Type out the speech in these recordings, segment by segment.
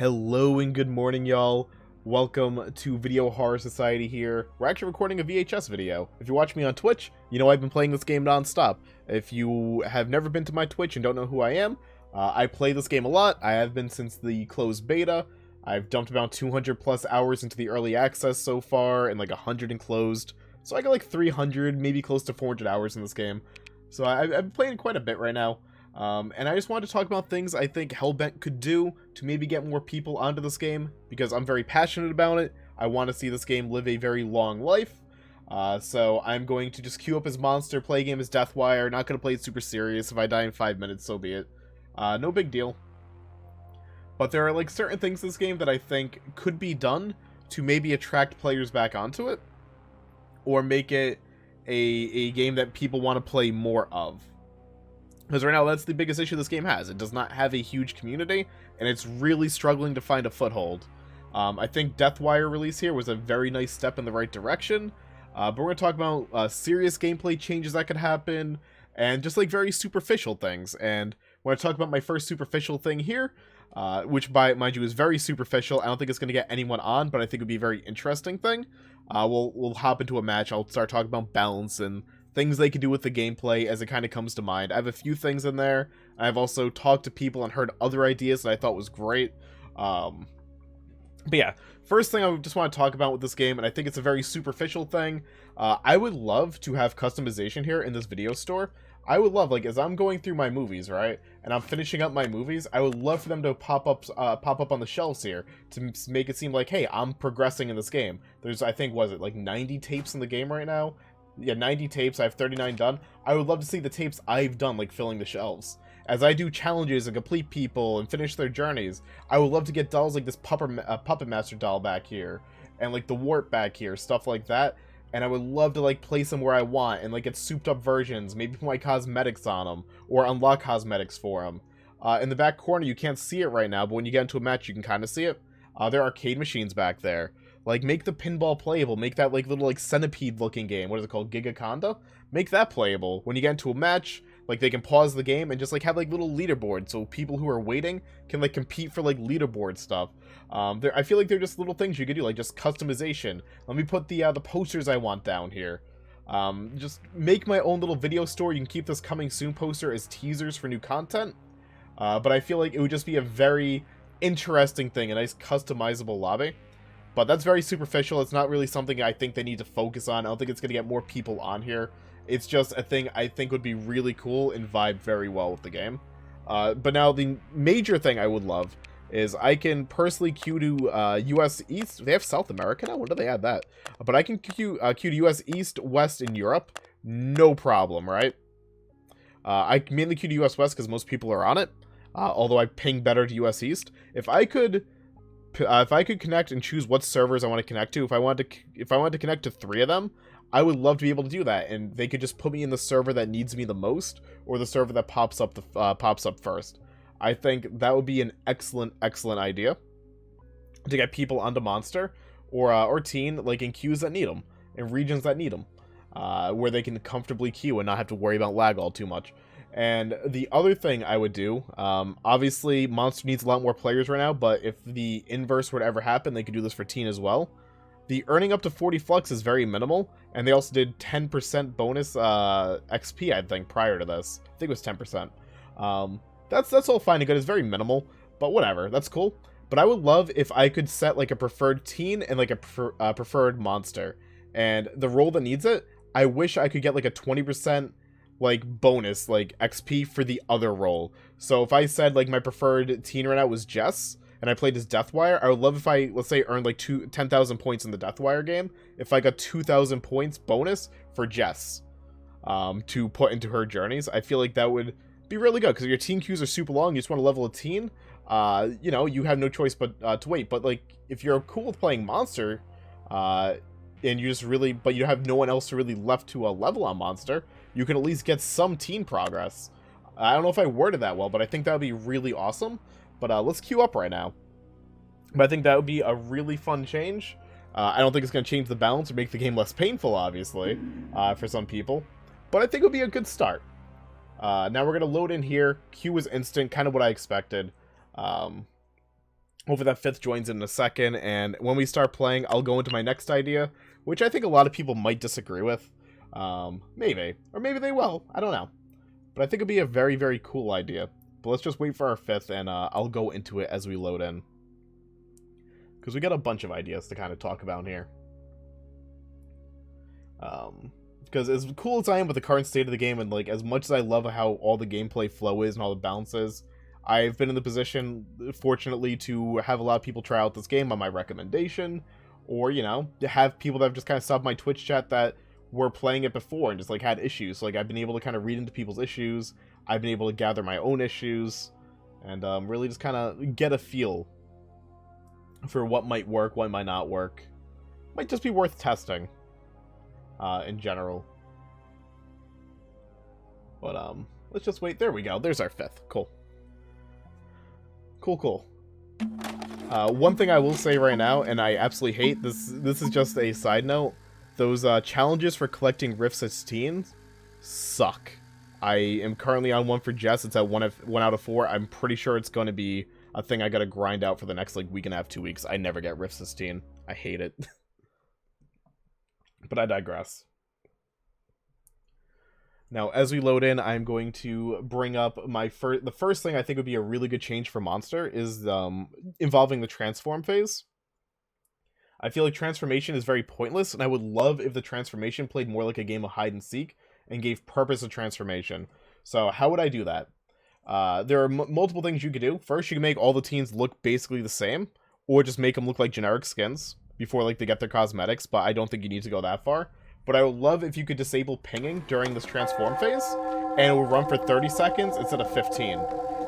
Hello and good morning, y'all. Welcome to Video Horror Society here. We're actually recording a VHS video. If you watch me on Twitch, you know I've been playing this game non-stop. If you have never been to my Twitch and don't know who I am, I play this game a lot. I have been since the closed beta. I've dumped about 200 plus hours into the early access so far, and like 100 in closed. So I got like 300, maybe close to 400 hours in this game. So I've been playing quite a bit right now. And I just wanted to talk about things I think Hellbent could do to maybe get more people onto this game, because I'm very passionate about it. I want to see this game live a very long life. So I'm going to just queue up as Monster, play a game as Deathwire, not going to play it super serious. If I die in 5 minutes, so be it. No big deal. But there are like certain things in this game that I think could be done to maybe attract players back onto it, or make it a game that people want to play more of. Because right now, that's the biggest issue this game has. It does not have a huge community, and it's really struggling to find a foothold. I think Deathwire release here was a very nice step in the right direction. But we're going to talk about serious gameplay changes that could happen, and just like very superficial things. And when I talk about my first superficial thing here, which mind you is very superficial, I don't think it's going to get anyone on, but I think it would be a very interesting thing. We'll hop into a match. I'll start talking about balance and things they can do with the gameplay as it kind of comes to mind. I have a few things in there. I've also talked to people and heard other ideas that I thought was great. But yeah, first thing I just want to talk about with this game, and I think it's a very superficial thing, I would love to have customization here in this video store. I would love, like, as I'm going through my movies, right, and I'm finishing up my movies, I would love for them to pop up on the shelves here to make it seem like, hey, I'm progressing in this game. There's, I think, was it like 90 tapes in the game right now? Yeah, 90 tapes. I have 39 done. I would love to see the tapes I've done, like, filling the shelves. As I do challenges and complete people and finish their journeys, I would love to get dolls like this Puppet Master doll back here, and like the Warp back here, stuff like that. And I would love to like place them where I want and like get souped up versions, maybe put my cosmetics on them, or unlock cosmetics for them. In the back corner, you can't see it right now, but when you get into a match, you can kind of see it. There are arcade machines back there. Like, make the pinball playable. Make that, like, little, like, centipede-looking game. What is it called? Gigaconda? Make that playable. When you get into a match, like, they can pause the game and just, like, have, like, little leaderboards. So people who are waiting can, like, compete for, like, leaderboard stuff. I feel like they're just little things you could do, like, just customization. Let me put the posters I want down here. Just make my own little video store. You can keep this coming soon poster as teasers for new content. But I feel like it would just be a very interesting thing. A nice customizable lobby. But that's very superficial. It's not really something I think they need to focus on. I don't think it's going to get more people on here. It's just a thing I think would be really cool and vibe very well with the game. But now the major thing I would love is I can personally queue to US East. They have South America now? When did they add that? But I can queue to US East, West, and Europe. No problem, right? I mainly queue to US West because most people are on it. Although I ping better to US East. If I could connect and choose what servers I want to connect to, if I wanted to connect to 3 of them, I would love to be able to do that, and they could just put me in the server that needs me the most, or the server that pops up first. I think that would be an excellent idea to get people onto Monster or Teen, like in queues that need them, in regions that need them, where they can comfortably queue and not have to worry about lag all too much. And the other thing I would do, obviously Monster needs a lot more players right now, but if the inverse were to ever happen, they could do this for Teen as well. The earning up to 40 flux is very minimal, and they also did 10% bonus XP, I think, prior to this. I think it was 10%. That's all fine and good. It's very minimal, but whatever. That's cool. But I would love if I could set like a preferred Teen and like a preferred Monster. And the role that needs it, I wish I could get like a 20% like bonus, like XP for the other role. So if I said like my preferred Teen right now was Jess, and I played as Deathwire, I would love if I, let's say, earned like 10,000 points in the Deathwire game, if I got 2,000 points bonus for Jess, to put into her journeys. I feel like that would be really good, because your Teen queues are super long, you just want to level a Teen, you know, you have no choice but to wait. But like, if you're cool with playing Monster, and you just really, but you have no one else to really left to level on Monster, you can at least get some Teen progress. I don't know if I worded that well, but I think that would be really awesome. But let's queue up right now. But I think that would be a really fun change. I don't think it's going to change the balance or make the game less painful, obviously, for some people. But I think it would be a good start. Now we're going to load in here. Queue is instant, kind of what I expected. Hopefully that 5th joins in a second, and when we start playing, I'll go into my next idea, which I think a lot of people might disagree with. Maybe. Or maybe they will. I don't know. But I think it'd be a very, very cool idea. But let's just wait for our 5th, and I'll go into it as we load in. Because we got a bunch of ideas to kind of talk about here. Because as cool as I am with the current state of the game, and like as much as I love how all the gameplay flow is and all the balance is, I've been in the position, fortunately, to have a lot of people try out this game on my recommendation, or, you know, to have people that have just kind of stopped my Twitch chat that were playing it before and just, like, had issues. So, like, I've been able to kind of read into people's issues, I've been able to gather my own issues, and really just kind of get a feel for what might work, what might not work. Might just be worth testing, in general. But, let's just wait. There we go. There's our 5th. Cool. Cool. One thing I will say right now, and I absolutely hate this is just a side note, those challenges for collecting Rift 16 suck. I am currently on one for Jess. It's at 1 out of 4. I'm pretty sure it's going to be a thing I gotta grind out for the next, like, week and a half, 2 weeks. I never get Rift 16. I hate it. But I digress. Now, as we load in, I'm going to bring up the first thing I think would be a really good change for Monster is involving the transform phase. I feel like transformation is very pointless, and I would love if the transformation played more like a game of hide and seek and gave purpose of transformation. So how would I do that? There are multiple things you could do. First, you can make all the teams look basically the same, or just make them look like generic skins before like they get their cosmetics, but I don't think you need to go that far. But I would love if you could disable pinging during this transform phase, and it will run for 30 seconds instead of 15.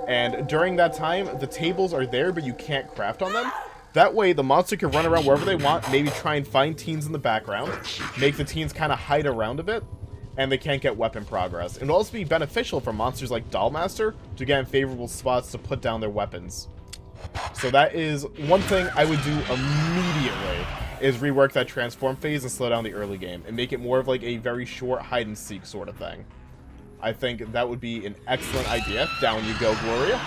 And during that time, the tables are there, but you can't craft on them. That way, the monster can run around wherever they want, maybe try and find teams in the background, make the teams kind of hide around a bit, and they can't get weapon progress. It would also be beneficial for monsters like Dollmaster to get in favorable spots to put down their weapons. So that is one thing I would do immediately, is rework that transform phase and slow down the early game, and make it more of like a very short hide-and-seek sort of thing. I think that would be an excellent idea. Down you go, Gloria.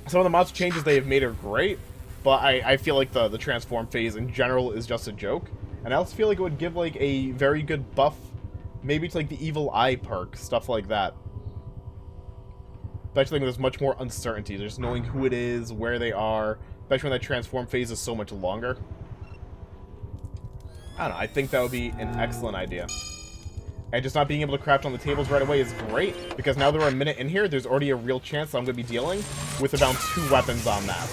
Some of the monster changes they have made are great, but I feel like the transform phase in general is just a joke. And I also feel like it would give like a very good buff, maybe to like the Evil Eye perk, stuff like that. Especially when there's much more uncertainty, just knowing who it is, where they are, especially when that transform phase is so much longer. I don't know, I think that would be an excellent idea. And just not being able to craft on the tables right away is great, because now that we're a minute in here, there's already a real chance that I'm going to be dealing with about 2 weapons on map.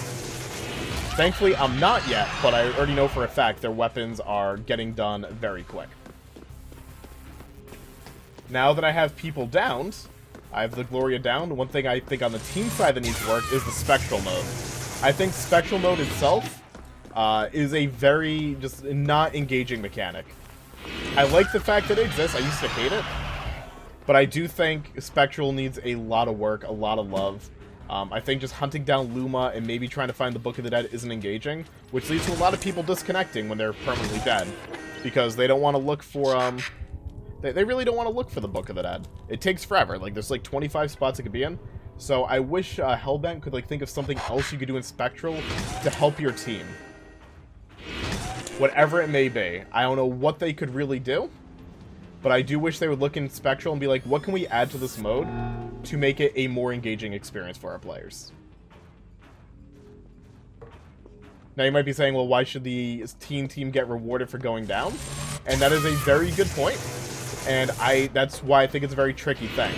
Thankfully, I'm not yet, but I already know for a fact their weapons are getting done very quick. Now that I have people downed, I have the Gloria down. One thing I think on the team side that needs work is the Spectral mode. I think Spectral mode itself is a very just not engaging mechanic. I like the fact that it exists. I used to hate it. But I do think Spectral needs a lot of work, a lot of love. I think just hunting down Luma and maybe trying to find the Book of the Dead isn't engaging, which leads to a lot of people disconnecting when they're permanently dead. Because they don't want to look for, they really don't want to look for the Book of the Dead. It takes forever. Like, there's like 25 spots it could be in. So I wish Hellbent could like think of something else you could do in Spectral to help your team. Whatever it may be. I don't know what they could really do, but I do wish they would look in Spectral and be like, what can we add to this mode to make it a more engaging experience for our players? Now you might be saying, well, why should the team get rewarded for going down? And that is a very good point. And that's why I think it's a very tricky thing.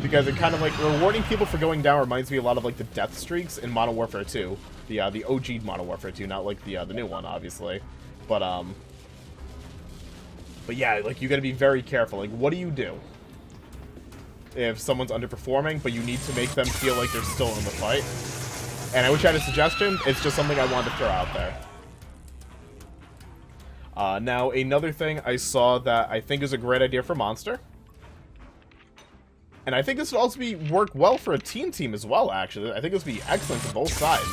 Because it kind of like, rewarding people for going down reminds me a lot of like the death streaks in Modern Warfare 2. The OG Modern Warfare 2, not like the new one, obviously. But yeah, like, you gotta be very careful. Like, what do you do if someone's underperforming, but you need to make them feel like they're still in the fight? And I wish I had a suggestion. It's just something I wanted to throw out there. Now, another thing I saw that I think is a great idea for Monster, and I think this would also work well for a team as well, actually. I think this would be excellent for both sides.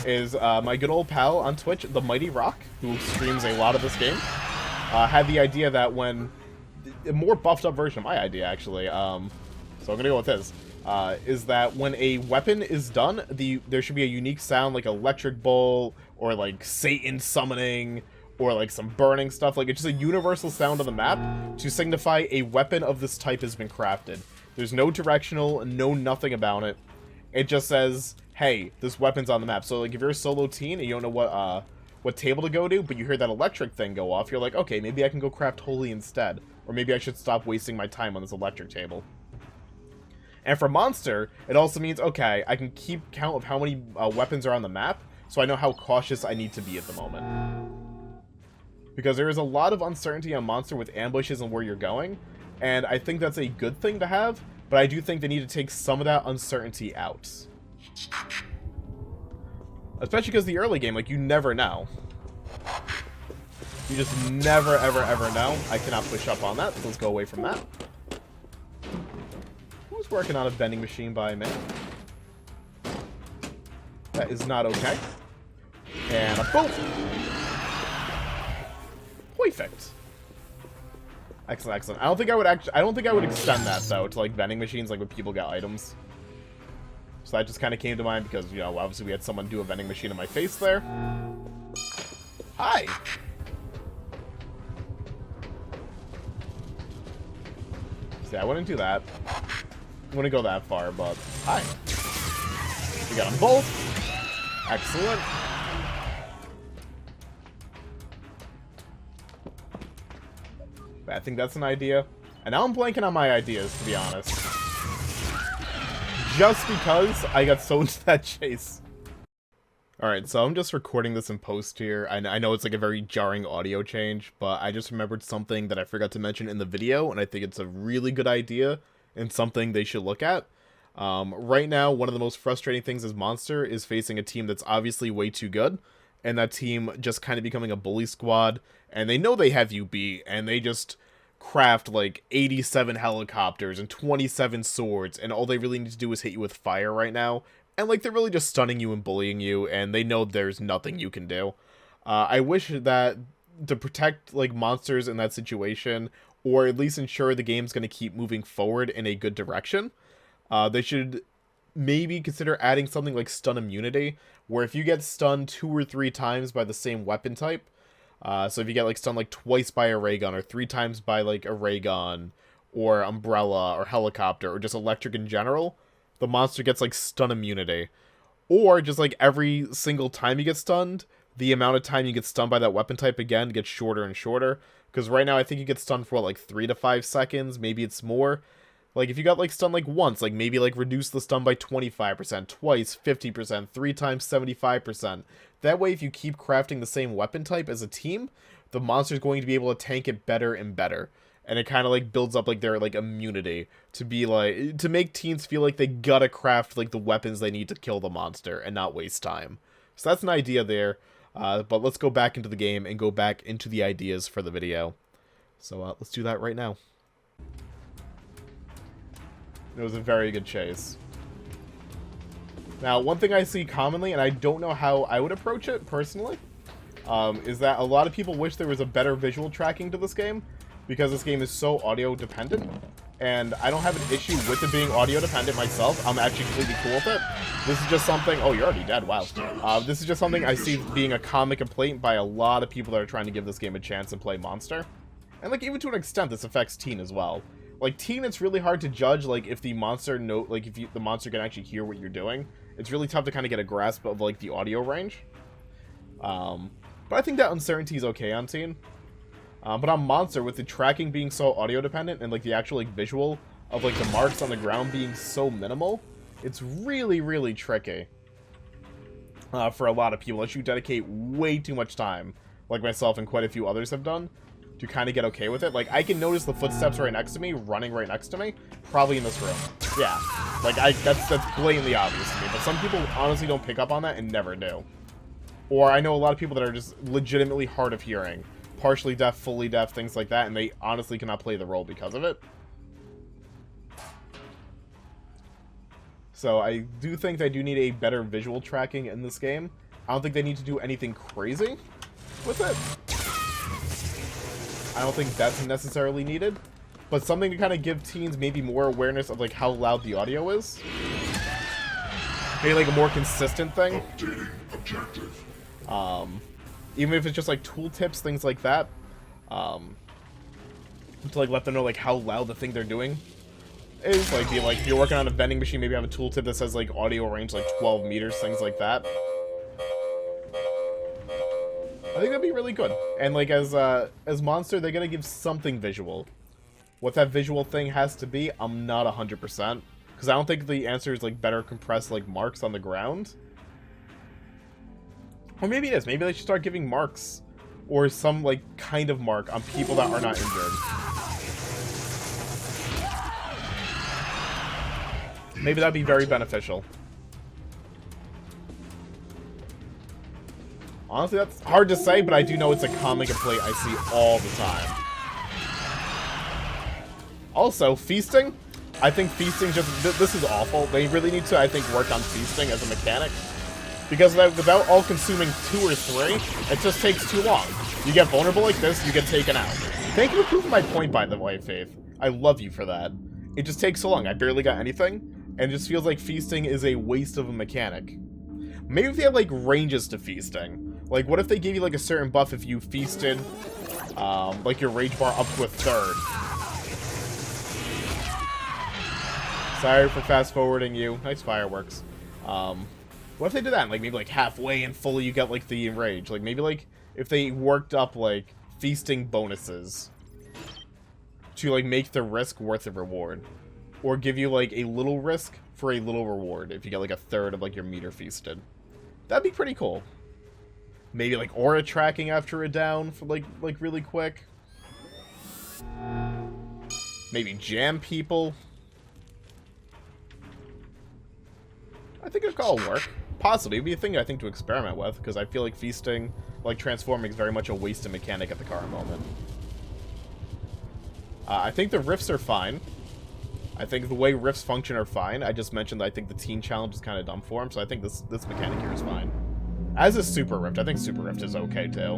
Is my good old pal on Twitch, TheMightyRoq, who streams a lot of this game, had the idea that when... A more buffed up version of my idea, actually. So I'm going to go with his. is that when a weapon is done, there should be a unique sound like electric bolt or like Satan summoning or like some burning stuff. Like it's just a universal sound on the map to signify a weapon of this type has been crafted. There's no directional, no nothing about it. It just says, hey, this weapon's on the map. So like if you're a solo teen and you don't know what table to go to, but you hear that electric thing go off, you're like, okay, maybe I can go craft holy instead. Or maybe I should stop wasting my time on this electric table. And for monster, it also means, okay, I can keep count of how many weapons are on the map, so I know how cautious I need to be at the moment. Because there is a lot of uncertainty on monster with ambushes and where you're going, and I think that's a good thing to have, but I do think they need to take some of that uncertainty out. Especially because the early game, like, you never know. You just never, ever, ever know. I cannot push up on that, so let's go away from that. Who's working on a vending machine by me? That is not okay. And a boom! Perfect. Excellent, excellent. I don't think I would extend that though to like vending machines, like when people get items. So that just kind of came to mind because, you know, obviously we had someone do a vending machine in my face there. Hi. See, I wouldn't do that. I wouldn't go that far, but hi. We got them both. Excellent. I think that's an idea. And now I'm blanking on my ideas, to be honest. Just because I got so into that chase. Alright, so I'm just recording this in post here. I know it's like a very jarring audio change, but I just remembered something that I forgot to mention in the video, and I think it's a really good idea and something they should look at. Right now, one of the most frustrating things as Monster is facing a team that's obviously way too good, and that team just kind of becoming a bully squad, and they know they have you beat, and they just craft like 87 helicopters and 27 swords, and all they really need to do is hit you with fire right now, and like they're really just stunning you and bullying you, and they know there's nothing you can do. I wish that to protect like monsters in that situation, or at least ensure the game's going to keep moving forward in a good direction, they should maybe consider adding something like stun immunity, where if you get stunned 2 or 3 times by the same weapon type, so if you get like stunned like twice by a ray gun, or 3 times by like a ray gun, or umbrella, or helicopter, or just electric in general, the monster gets like stun immunity. Or just like every single time you get stunned, the amount of time you get stunned by that weapon type again gets shorter and shorter. Because right now I think you get stunned for what, like 3 to 5 seconds, maybe it's more. Like, if you got, like, stunned, like, once, like, maybe, like, reduce the stun by 25%, twice, 50%, 3 times, 75%. That way, if you keep crafting the same weapon type as a team, the monster's going to be able to tank it better and better. And it kind of, like, builds up, like, their, like, immunity to be, like, to make teams feel like they gotta craft, like, the weapons they need to kill the monster and not waste time. So that's an idea there. But let's go back into the game and go back into the ideas for the video. So, let's do that right now. It was a very good chase. Now, one thing I see commonly, and I don't know how I would approach it personally, is that a lot of people wish there was a better visual tracking to this game, because this game is so audio dependent, and I don't have an issue with it being audio dependent myself. I'm actually completely cool with it. This is just something... Oh, you're already dead. Wow. This is just something I see being a common complaint by a lot of people that are trying to give this game a chance and play Monster. And, like, even to an extent, this affects Teen as well. Like, Teen, it's really hard to judge, like, if the monster the monster can actually hear what you're doing. It's really tough to kind of get a grasp of, like, the audio range. But I think that uncertainty is okay on Teen. But on Monster, with the tracking being so audio-dependent and, like, the actual, like, visual of, like, the marks on the ground being so minimal, it's really, really tricky. For a lot of people, unless you dedicate way too much time, like myself and quite a few others have done, to kind of get okay with it. Like, I can notice the footsteps right next to me, running right next to me, probably in this room. Yeah. Like, that's blatantly obvious to me, but some people honestly don't pick up on that and never do. Or I know a lot of people that are just legitimately hard of hearing, partially deaf, fully deaf, things like that, and they honestly cannot play the role because of it. So I do think they do need a better visual tracking in this game. I don't think they need to do anything crazy with it. I don't think that's necessarily needed. but something to kind of give teens maybe more awareness of like how loud the audio is. Maybe like a more consistent thing. Even if it's just like tooltips, things like that. To like let them know like how loud the thing they're doing is. Like be like, if you're working on a vending machine, maybe have a tooltip that says like audio range like 12 meters, things like that. I think that'd be really good. And like as Monster, they're gonna give something visual. What that visual thing has to be, I'm not 100%. Because I don't think the answer is like better compressed like marks on the ground. Or maybe it is. Maybe they should start giving marks. Or some like kind of mark on people that are not injured. Maybe that'd be very beneficial. Honestly, that's hard to say, but I do know it's a common complaint I see all the time. Also, feasting. I think feasting just... This is awful. They really need to, I think, work on feasting as a mechanic. Because without all-consuming 2 or 3, it just takes too long. You get vulnerable like this, you get taken out. Thank you for proving my point, by the way, Faith. I love you for that. It just takes so long. I barely got anything, and it just feels like feasting is a waste of a mechanic. Maybe if they have, like, ranges to feasting. Like, what if they gave you, like, a certain buff if you feasted, like, your rage bar up to a 3rd? Sorry for fast-forwarding you. Nice fireworks. What if they did that? Like, maybe, like, halfway and fully you get, like, the rage. Like, maybe, like, if they worked up, like, feasting bonuses to, like, make the risk worth the reward. Or give you, like, a little risk for a little reward if you get, like, a 3rd of, like, your meter feasted. That'd be pretty cool. Maybe, like, aura tracking after a down for, like really quick. Maybe jam people. I think it could all work. Possibly. It'd be a thing, I think, to experiment with, because I feel like feasting, like transforming, is very much a wasted mechanic at the current moment. I think the rifts are fine. I think the way rifts function are fine. I just mentioned that I think the teen challenge is kind of dumb for him, so I think this mechanic here is fine. As is Super Rift. I think Super Rift is okay, too.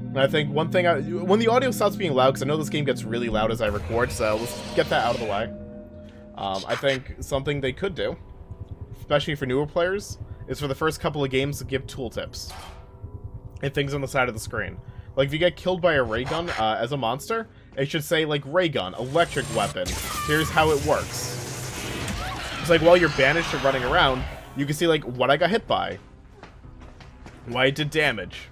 And I think one thing, when the audio stops being loud, because I know this game gets really loud as I record, so let's get that out of the way. I think something they could do, especially for newer players, is for the first couple of games to give tooltips. And things on the side of the screen. Like, if you get killed by a ray gun as a monster, it should say, like, ray gun, electric weapon, here's how it works. It's like, while you're banished and running around, you can see, like, what I got hit by. Why it did damage.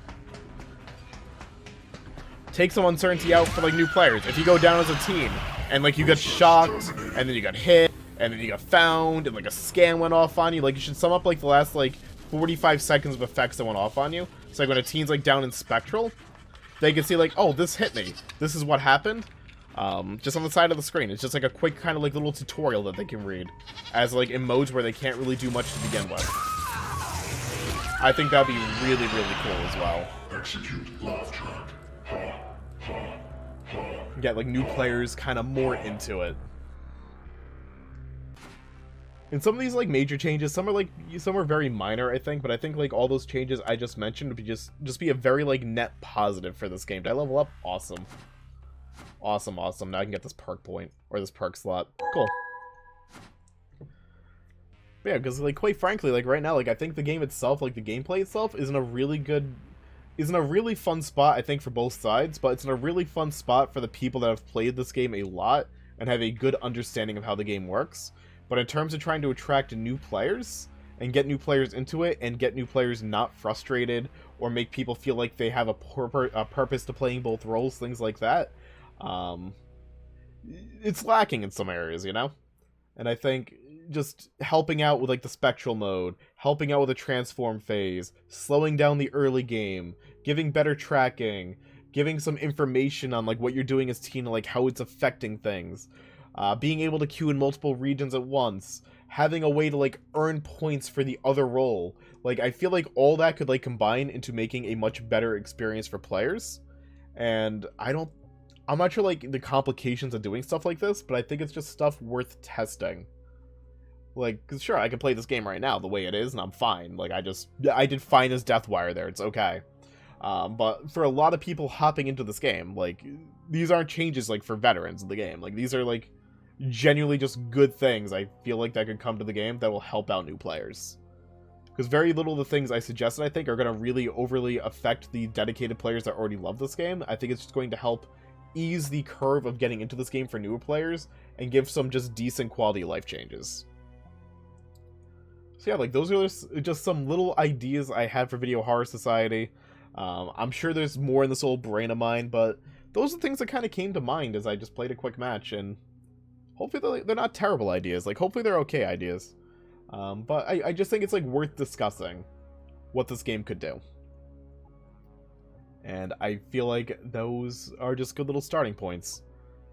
Take some uncertainty out for, like, new players. If you go down as a teen, and, like, you get shocked, and then you got hit, and then you got found, and, like, a scan went off on you, like, you should sum up, like, the last, like, 45 seconds of effects that went off on you. So, like, when a teen's, like, down in Spectral, they can see, like, oh, this hit me. This is what happened. Just on the side of the screen. It's just, like, a quick kind of, like, little tutorial that they can read. As, like, in modes where they can't really do much to begin with. I think that'd be really, really cool as well. Execute laugh track. Get, like, new players kind of more into it. And some of these, like, major changes, some are very minor, I think, but I think, like, all those changes I just mentioned would be just be a very, like, net positive for this game. Did I level up? Awesome. Awesome, awesome. Now I can get this perk point, or this perk slot. Cool. But yeah, because, like, quite frankly, like, right now, like, I think the game itself, like, the gameplay itself, is in a really fun spot, I think, for both sides, but it's in a really fun spot for the people that have played this game a lot, and have a good understanding of how the game works. But in terms of trying to attract new players, and get new players into it, and get new players not frustrated, or make people feel like they have a purpose to playing both roles, things like that, it's lacking in some areas, you know? And I think just helping out with, like, the spectral mode, helping out with the transform phase, slowing down the early game, giving better tracking, giving some information on, like, what you're doing as teen, like, how it's affecting things, being able to queue in multiple regions at once, having a way to, like, earn points for the other role. Like, I feel like all that could, like, combine into making a much better experience for players. And I'm not sure, like, the complications of doing stuff like this, but I think it's just stuff worth testing. Like, 'cause sure, I can play this game right now the way it is, and I'm fine. Like, I did fine as Deathwire there, it's okay. But for a lot of people hopping into this game, like, these aren't changes, like, for veterans in the game. Like, these are, like, genuinely just good things I feel like that could come to the game that will help out new players. Because very little of the things I suggested, I think, are going to really overly affect the dedicated players that already love this game. I think it's just going to help ease the curve of getting into this game for newer players and give some just decent quality of life changes. So yeah, like, those are just some little ideas I had for Video Horror Society. I'm sure there's more in this old brain of mine, but those are things that kind of came to mind as I just played a quick match, and hopefully they're not terrible ideas. Like, hopefully they're okay ideas. But I just think it's, like, worth discussing what this game could do. And I feel like those are just good little starting points.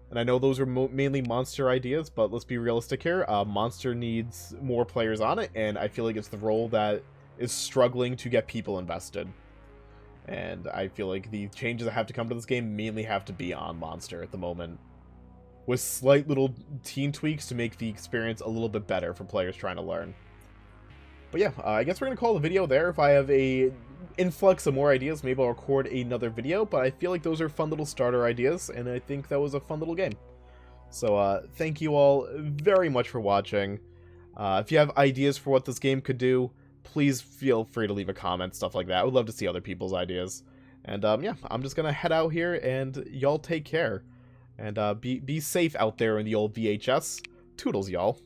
And I know those are mainly Monster ideas, but let's be realistic here. Monster needs more players on it, and I feel like it's the role that is struggling to get people invested. And I feel like the changes that have to come to this game mainly have to be on Monster at the moment, with slight little teen tweaks to make the experience a little bit better for players trying to learn. But yeah, I guess we're going to call the video there. If I have a influx of more ideas, maybe I'll record another video, but I feel like those are fun little starter ideas, and I think that was a fun little game. So thank you all very much for watching. If you have ideas for what this game could do, please feel free to leave a comment, stuff like that. I would love to see other people's ideas. And yeah, I'm just going to head out here, and y'all take care. And be safe out there in the old VHS. Toodles, y'all.